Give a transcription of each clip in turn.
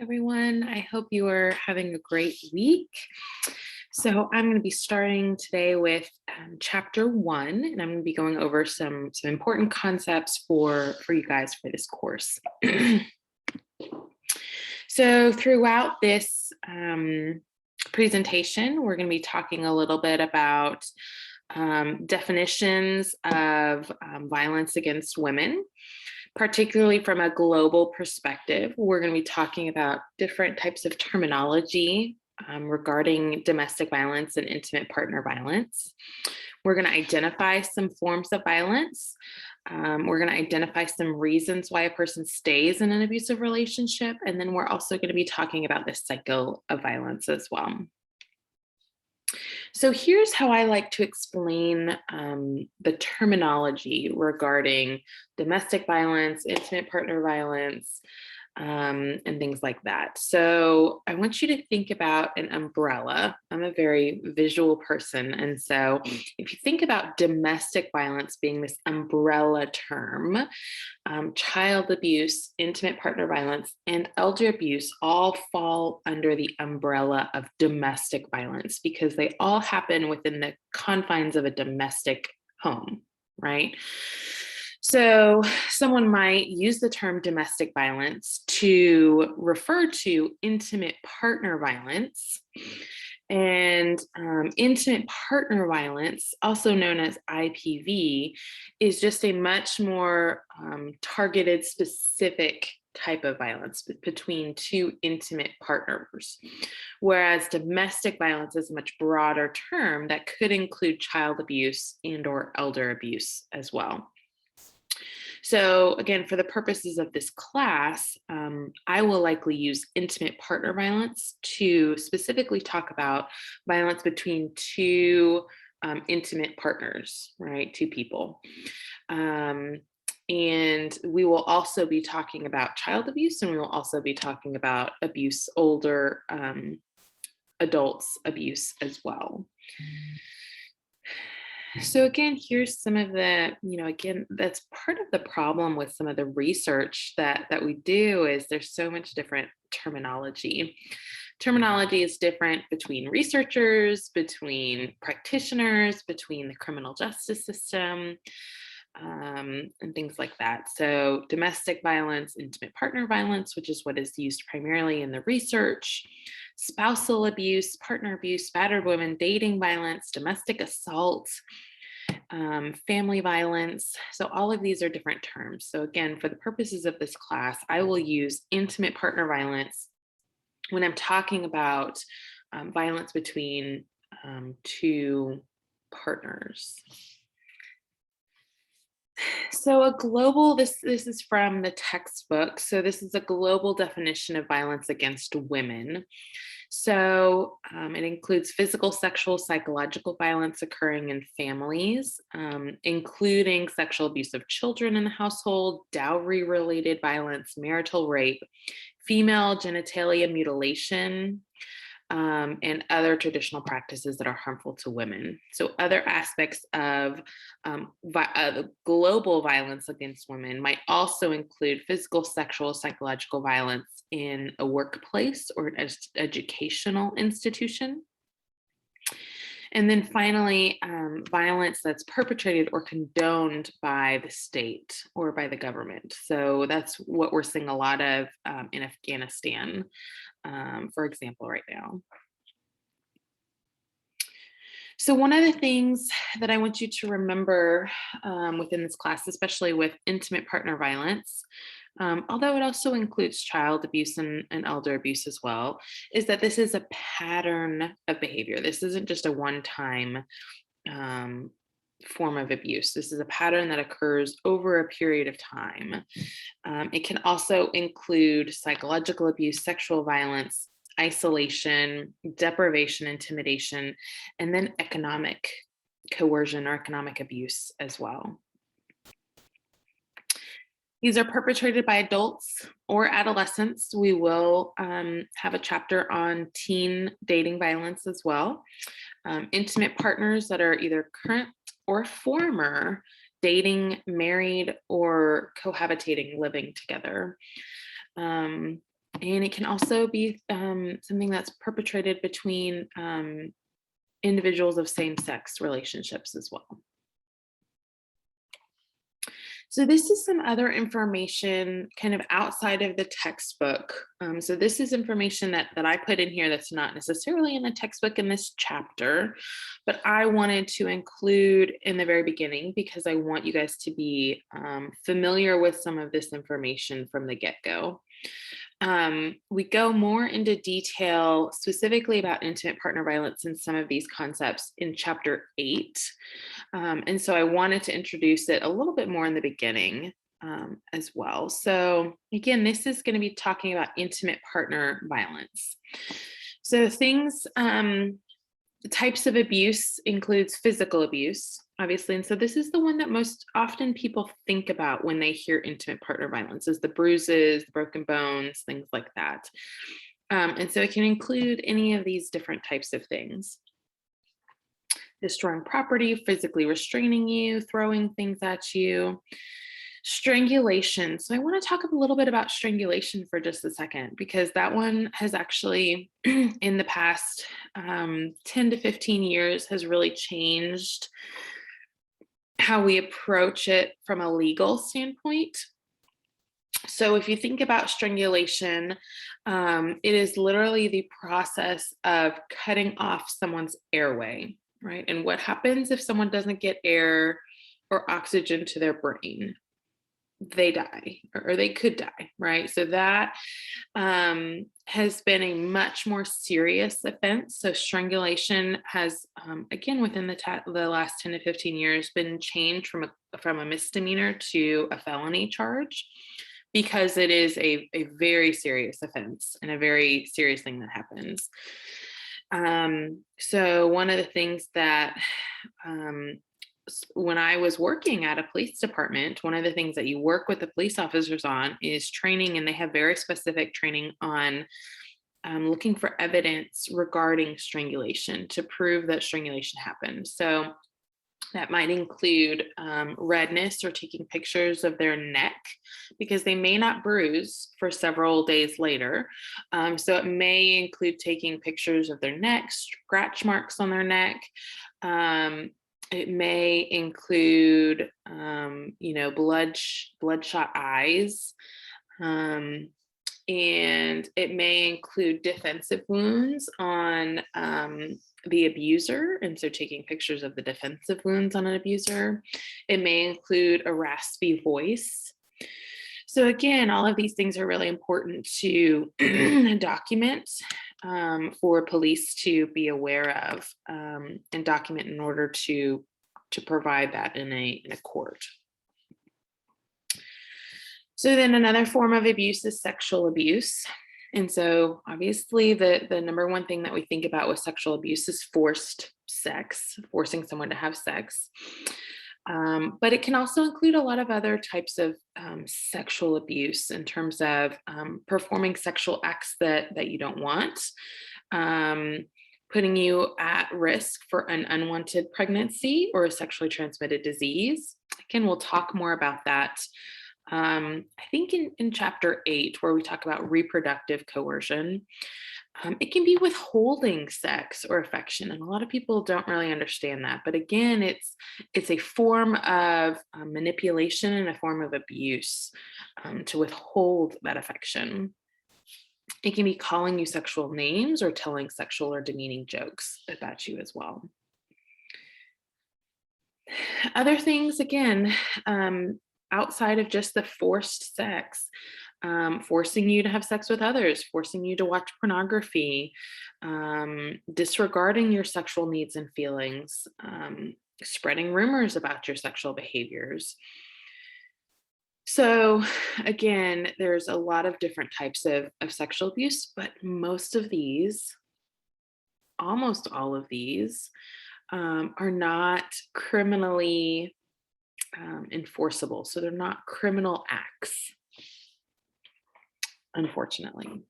Everyone. I hope you are having a great week. So I'm going to be starting today with chapter 1, and I'm going to be going over some important concepts for you guys for this course. So throughout this presentation, we're going to be talking a little bit about definitions of violence against women. Particularly from a global perspective, we're going to be talking about different types of terminology regarding domestic violence and intimate partner violence. We're going to identify some forms of violence. We're going to identify some reasons why a person stays in an abusive relationship. And then we're also going to be talking about the cycle of violence as well. So here's how I like to explain the terminology regarding domestic violence, intimate partner violence, and things like that. So I want you to think about an umbrella. I'm a very visual person. And so if you think about domestic violence being this umbrella term, child abuse, intimate partner violence, and elder abuse all fall under the umbrella of domestic violence because they all happen within the confines of a domestic home, right? So someone might use the term domestic violence to refer to intimate partner violence. And intimate partner violence, also known as IPV, is just a much more targeted, specific type of violence between two intimate partners. Whereas domestic violence is a much broader term that could include child abuse and/or elder abuse as well. So again, for the purposes of this class, I will likely use intimate partner violence to specifically talk about violence between two intimate partners, right? Two people. And we will also be talking about child abuse, and we will also be talking about abuse, older adults abuse as well. So again, here's some of the, again, that's part of the problem with some of the research that we do is there's so much different terminology. Terminology is different between researchers, between practitioners, between the criminal justice system, and things like that. So domestic violence, intimate partner violence, which is what is used primarily in the research, spousal abuse, partner abuse, battered women, dating violence, domestic assault, family violence. So all of these are different terms. So again, for the purposes of this class, I will use intimate partner violence when I'm talking about violence between two partners. So a global, this is from the textbook. So this is a global definition of violence against women. So it includes physical, sexual, psychological violence occurring in families, including sexual abuse of children in the household, dowry-related violence, marital rape, female genitalia mutilation, and other traditional practices that are harmful to women. So other aspects of global violence against women might also include physical, sexual, psychological violence in a workplace or an educational institution. And then finally, violence that's perpetrated or condoned by the state or by the government. So that's what we're seeing a lot of in Afghanistan, for example, right now. So one of the things that I want you to remember within this class, especially with intimate partner violence, although it also includes child abuse and elder abuse as well, is that this is a pattern of behavior. This isn't just a one-time form of abuse. This is a pattern that occurs over a period of time. It can also include psychological abuse, sexual violence, isolation, deprivation, intimidation, and then economic coercion or economic abuse as well. These are perpetrated by adults or adolescents. We will have a chapter on teen dating violence as well. Intimate partners that are either current or former dating, married, or cohabitating, living together. And it can also be something that's perpetrated between individuals of same-sex relationships as well. So this is some other information kind of outside of the textbook. So this is information that I put in here that's not necessarily in the textbook in this chapter, but I wanted to include in the very beginning because I want you guys to be familiar with some of this information from the get-go. We go more into detail specifically about intimate partner violence and some of these concepts in chapter 8. And so I wanted to introduce it a little bit more in the beginning as well. So again, this is going to be talking about intimate partner violence. So things, the types of abuse includes physical abuse, obviously. And so this is the one that most often people think about when they hear intimate partner violence is the bruises, the broken bones, things like that. And so it can include any of these different types of things. Destroying property, physically restraining you, throwing things at you. Strangulation. So I want to talk a little bit about strangulation for just a second, because that one has actually, in the past 10 to 15 years, has really changed how we approach it from a legal standpoint. So if you think about strangulation, it is literally the process of cutting off someone's airway, right? And what happens if someone doesn't get air or oxygen to their brain? They die, or they could die, right? So that has been a much more serious offense. So strangulation has, again, within the last 10 to 15 years, been changed from a misdemeanor to a felony charge, because it is a very serious offense and a very serious thing that happens. So one of the things that when I was working at a police department, one of the things that you work with the police officers on is training, and they have very specific training on looking for evidence regarding strangulation to prove that strangulation happened. So that might include redness or taking pictures of their neck, because they may not bruise for several days later. So it may include taking pictures of their neck, scratch marks on their neck. It may include, bloodshot eyes. And it may include defensive wounds on the abuser. And so taking pictures of the defensive wounds on an abuser. It may include a raspy voice. So again, all of these things are really important to document for police to be aware of and document in order to provide that in a court. So then another form of abuse is sexual abuse. And so obviously the number one thing that we think about with sexual abuse is forced sex, forcing someone to have sex. But it can also include a lot of other types of sexual abuse in terms of performing sexual acts that you don't want, putting you at risk for an unwanted pregnancy or a sexually transmitted disease. Again, we'll talk more about that. I think in chapter 8, where we talk about reproductive coercion. It can be withholding sex or affection, and a lot of people don't really understand that. But again, it's a form of manipulation and a form of abuse to withhold that affection. It can be calling you sexual names or telling sexual or demeaning jokes about you as well. Other things, again, outside of just the forced sex, forcing you to have sex with others, forcing you to watch pornography, disregarding your sexual needs and feelings, spreading rumors about your sexual behaviors. So again, there's a lot of different types of sexual abuse, but almost all of these, are not criminally enforceable. So they're not criminal acts, unfortunately.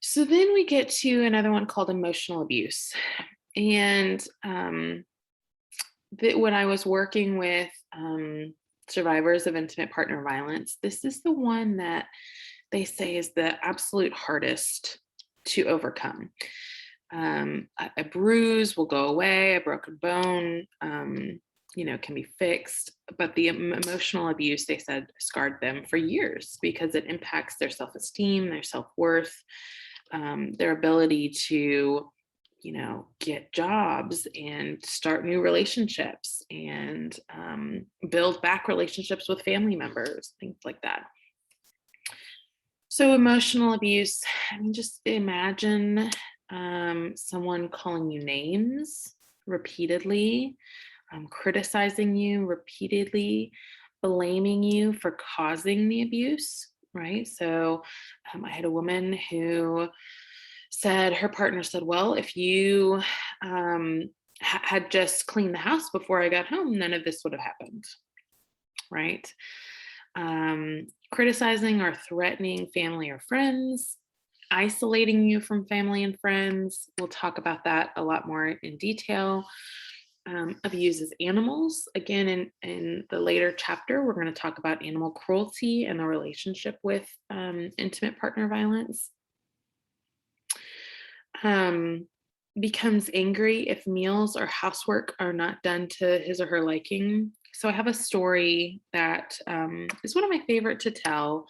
So then we get to another one called emotional abuse. And when I was working with survivors of intimate partner violence, this is the one that they say is the absolute hardest to overcome. A bruise will go away, a broken bone, can be fixed, but the emotional abuse, they said, scarred them for years because it impacts their self-esteem, their self-worth, their ability to, get jobs and start new relationships and build back relationships with family members, things like that. So emotional abuse, I mean, just imagine someone calling you names repeatedly, criticizing you repeatedly, blaming you for causing the abuse, right? So I had a woman who said, her partner said, well, if you had just cleaned the house before I got home, none of this would have happened, right? Criticizing or threatening family or friends, isolating you from family and friends. We'll talk about that a lot more in detail. Abuses animals. Again, in the later chapter, we're going to talk about animal cruelty and the relationship with intimate partner violence. Becomes angry if meals or housework are not done to his or her liking. So I have a story that is one of my favorite to tell,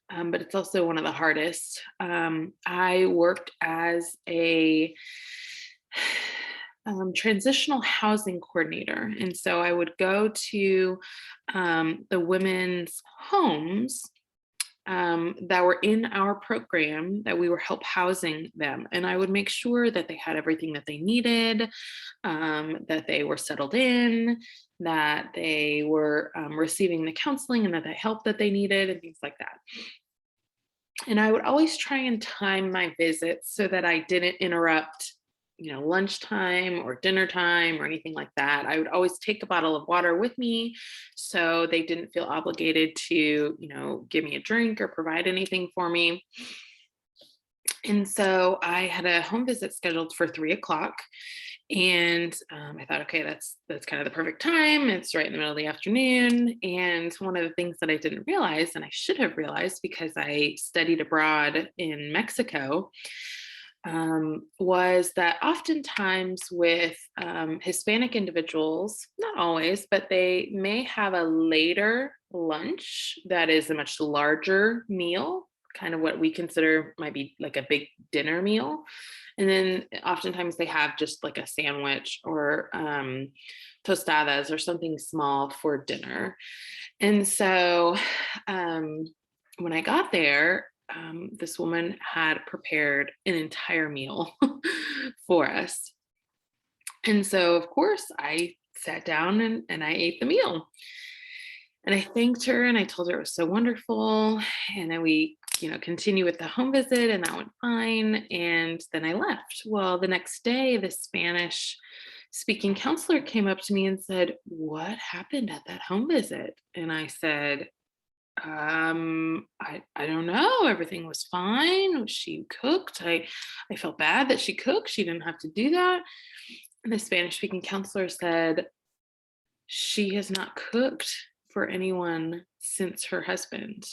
but it's also one of the hardest. I worked as a transitional housing coordinator. And so I would go to the women's homes that were in our program, that we were help housing them. And I would make sure that they had everything that they needed, that they were settled in, that they were receiving the counseling and that the help that they needed and things like that. And I would always try and time my visits so that I didn't interrupt lunchtime or dinner time or anything like that. I would always take a bottle of water with me so they didn't feel obligated to, give me a drink or provide anything for me. And so I had a home visit scheduled for 3:00. And I thought, okay, that's kind of the perfect time. It's right in the middle of the afternoon. And one of the things that I didn't realize, and I should have realized because I studied abroad in Mexico, was that oftentimes with Hispanic individuals, not always, but they may have a later lunch that is a much larger meal, kind of what we consider might be like a big dinner meal. And then oftentimes they have just like a sandwich or tostadas or something small for dinner. And so when I got there, this woman had prepared an entire meal for us. And so, of course, I sat down and I ate the meal. And I thanked her and I told her it was so wonderful. And then we, continue with the home visit and that went fine. And then I left. Well, the next day, the Spanish speaking counselor came up to me and said, "What happened at that home visit?" And I said, I don't know. Everything was fine. She cooked. I felt bad that she cooked. She didn't have to do that. And the Spanish speaking counselor said, "She has not cooked for anyone since her husband.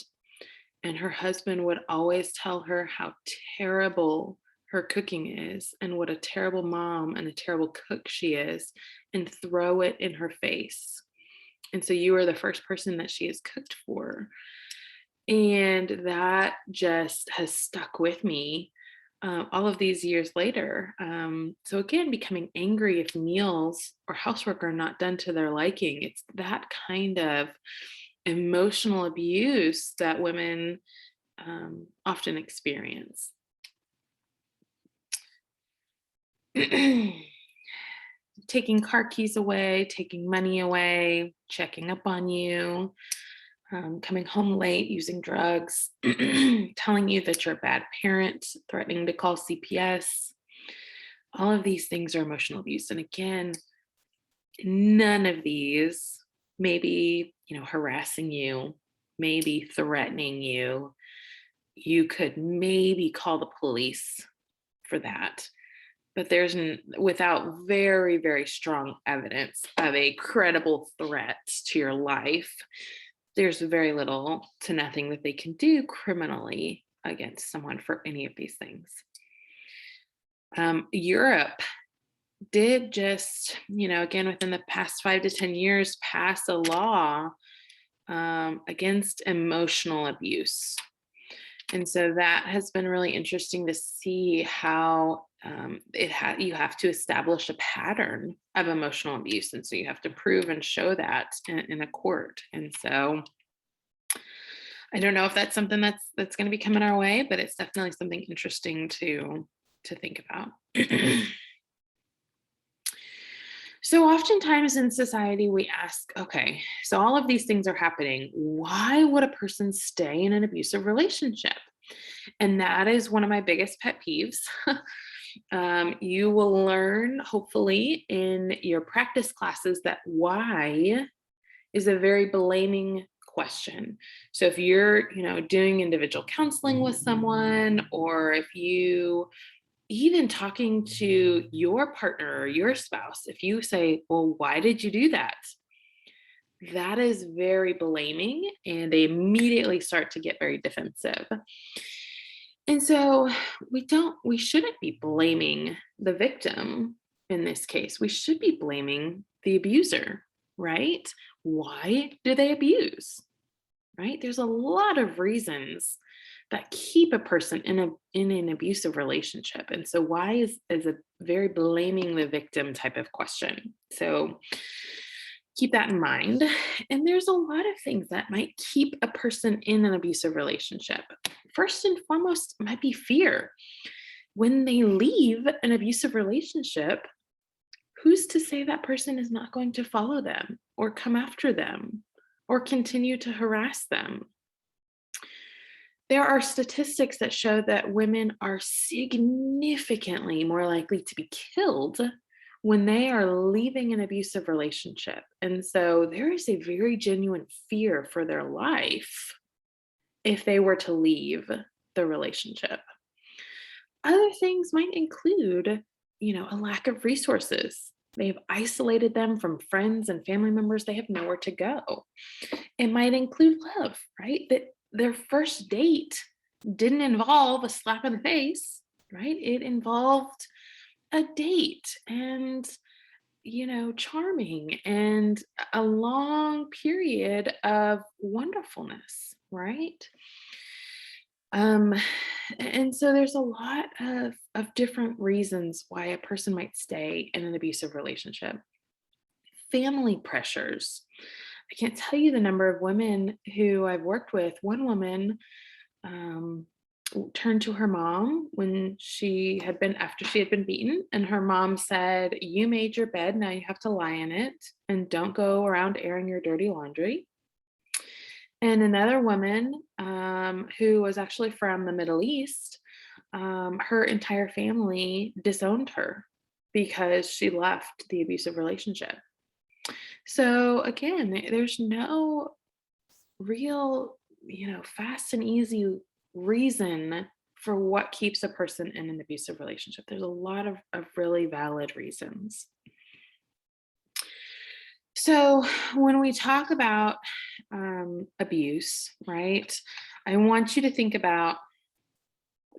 And her husband would always tell her how terrible her cooking is and what a terrible mom and a terrible cook she is and throw it in her face. And so you are the first person that she has cooked for." And that just has stuck with me all of these years later. So again, becoming angry if meals or housework are not done to their liking. It's that kind of emotional abuse that women often experience. Taking car keys away, taking money away, checking up on you, coming home late, using drugs, telling you that you're a bad parent, threatening to call CPS. All of these things are emotional abuse. And again, none of these, maybe, harassing you, maybe threatening you, you could maybe call the police for that. But without very, very strong evidence of a credible threat to your life, there's very little to nothing that they can do criminally against someone for any of these things. Europe did just, again, within the past 5 to 10 years, pass a law against emotional abuse. And so that has been really interesting to see how you have to establish a pattern of emotional abuse. And so you have to prove and show that in a court. And so I don't know if that's something that's going to be coming our way, but it's definitely something interesting to think about. So oftentimes in society, we ask, okay, so all of these things are happening. Why would a person stay in an abusive relationship? And that is one of my biggest pet peeves. You will learn, hopefully, in your practice classes that why is a very blaming question. So if you're, doing individual counseling with someone, or if you even talking to your partner or your spouse, if you say, well, why did you do that? That is very blaming, and they immediately start to get very defensive. And so we shouldn't be blaming the victim in this case. We should be blaming the abuser, right? Why do they abuse? Right? There's a lot of reasons that keep a person in an abusive relationship. And so why is a very blaming the victim type of question. So keep that in mind. And there's a lot of things that might keep a person in an abusive relationship. First and foremost might be fear. When they leave an abusive relationship, who's to say that person is not going to follow them or come after them or continue to harass them? There are statistics that show that women are significantly more likely to be killed when they are leaving an abusive relationship. And so there is a very genuine fear for their life if they were to leave the relationship. Other things might include, a lack of resources. They've isolated them from friends and family members. They have nowhere to go. It might include love, right? That their first date didn't involve a slap in the face, right? It involved a date and, charming and a long period of wonderfulness, right? Um, and so there's a lot of different reasons why a person might stay in an abusive relationship. Family pressures. I can't tell you the number of women who I've worked with. One woman turned to her mom after she had been beaten, and her mom said, "You made your bed, now you have to lie in it, and don't go around airing your dirty laundry." And another woman who was actually from the Middle East, her entire family disowned her because she left the abusive relationship. So again, there's no real, fast and easy reason for what keeps a person in an abusive relationship. There's a lot of really valid reasons. So when we talk about abuse, right, I want you to think about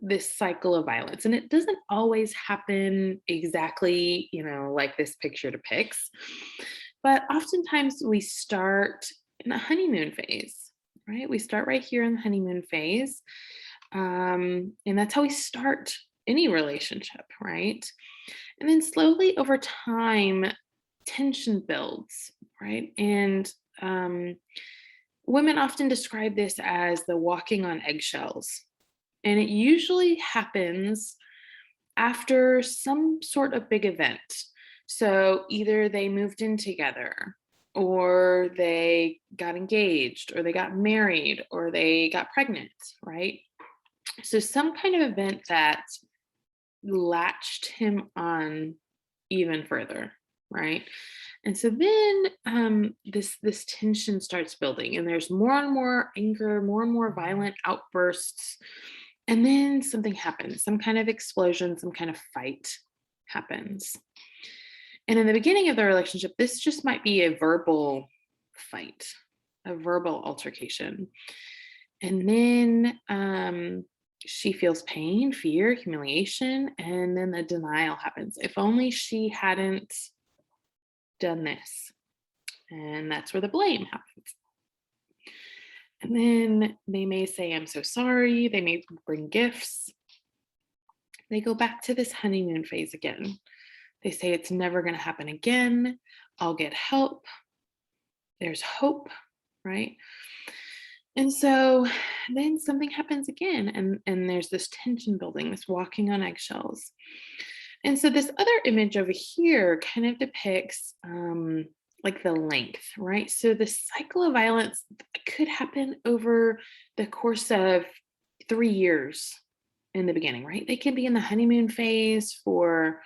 this cycle of violence. And it doesn't always happen exactly, like this picture depicts. But oftentimes we start in the honeymoon phase, right? We start right here in the honeymoon phase. And that's how we start any relationship, right? And then slowly over time, tension builds, right? And women often describe this as the walking on eggshells. And it usually happens after some sort of big event. So either they moved in together, or they got engaged, or they got married, or they got pregnant, right? So some kind of event that latched him on even further, right? And so then this tension starts building, and there's more and more anger, more and more violent outbursts. And then something happens, some kind of explosion, some kind of fight happens. And in the beginning of the relationship, this just might be a verbal fight, a verbal altercation. And then she feels pain, fear, humiliation, and then the denial happens. If only she hadn't done this. And that's where the blame happens. And then they may say, I'm so sorry. They may bring gifts. They go back to this honeymoon phase again. They say, it's never going to happen again. I'll get help. There's hope, right? And so then something happens again, and there's this tension building, this walking on eggshells. And so this other image over here kind of depicts like the length, right? So the cycle of violence could happen over the course of 3 years in the beginning, right? They can be in the honeymoon phase for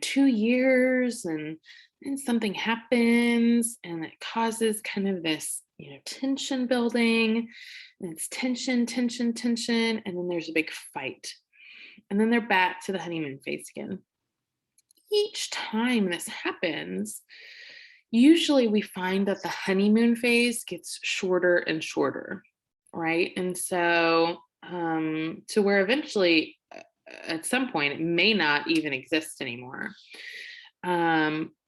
2 years, and then something happens and it causes kind of this tension building, and it's tension, tension, tension, and then there's a big fight, and then they're back to the honeymoon phase again. Each time this happens, usually we find that the honeymoon phase gets shorter and shorter, right? And so to where eventually at some point it may not even exist anymore.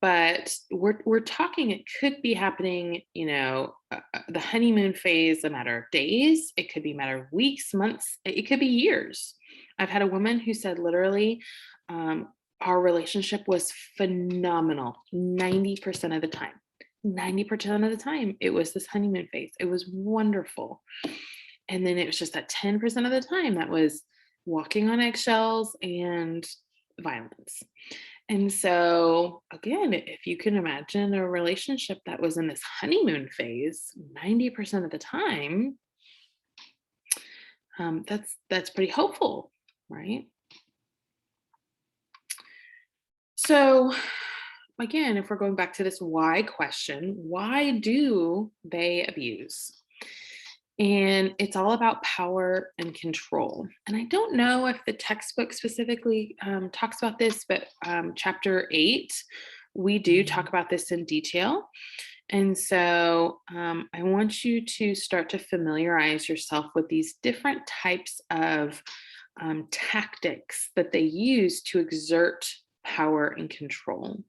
But we're talking, it could be happening, the honeymoon phase, a matter of days, it could be a matter of weeks, months, it could be years. I've had a woman who said literally, our relationship was phenomenal 90% of the time. 90% of the time, it was this honeymoon phase. It was wonderful. And then it was just that 10% of the time that was walking on eggshells and violence. And so, again, if you can imagine a relationship that was in this honeymoon phase 90% of the time, that's pretty hopeful, right? So, again, if we're going back to this why question, why do they abuse? And it's all about power and control. And I don't know if the textbook specifically talks about this, but chapter 8, we do talk about this in detail. And so I want you to start to familiarize yourself with these different types of tactics that they use to exert power and control.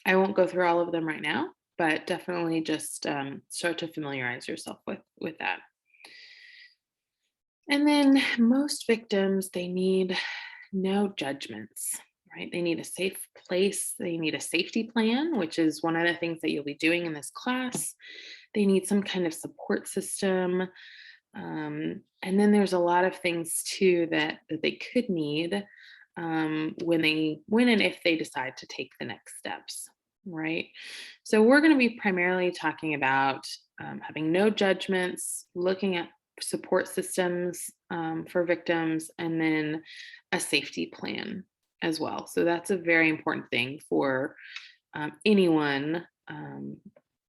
I won't go through all of them right now, but definitely just start to familiarize yourself with that. And then most victims, they need no judgments, right? They need a safe place. They need a safety plan, which is one of the things that you'll be doing in this class. They need some kind of support system. And then there's a lot of things too that they could need when and if they decide to take the next steps. Right. So we're going to be primarily talking about having no judgments, looking at support systems for victims, and then a safety plan as well. So that's a very important thing for anyone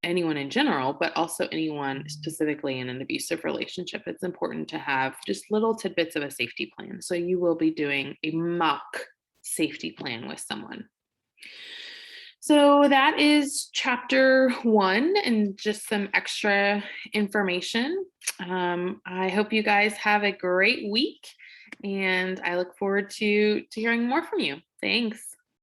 in general, but also anyone specifically in an abusive relationship. It's important to have just little tidbits of a safety plan. So you will be doing a mock safety plan with someone. So that is chapter 1 and just some extra information. I hope you guys have a great week, and I look forward to hearing more from you. Thanks.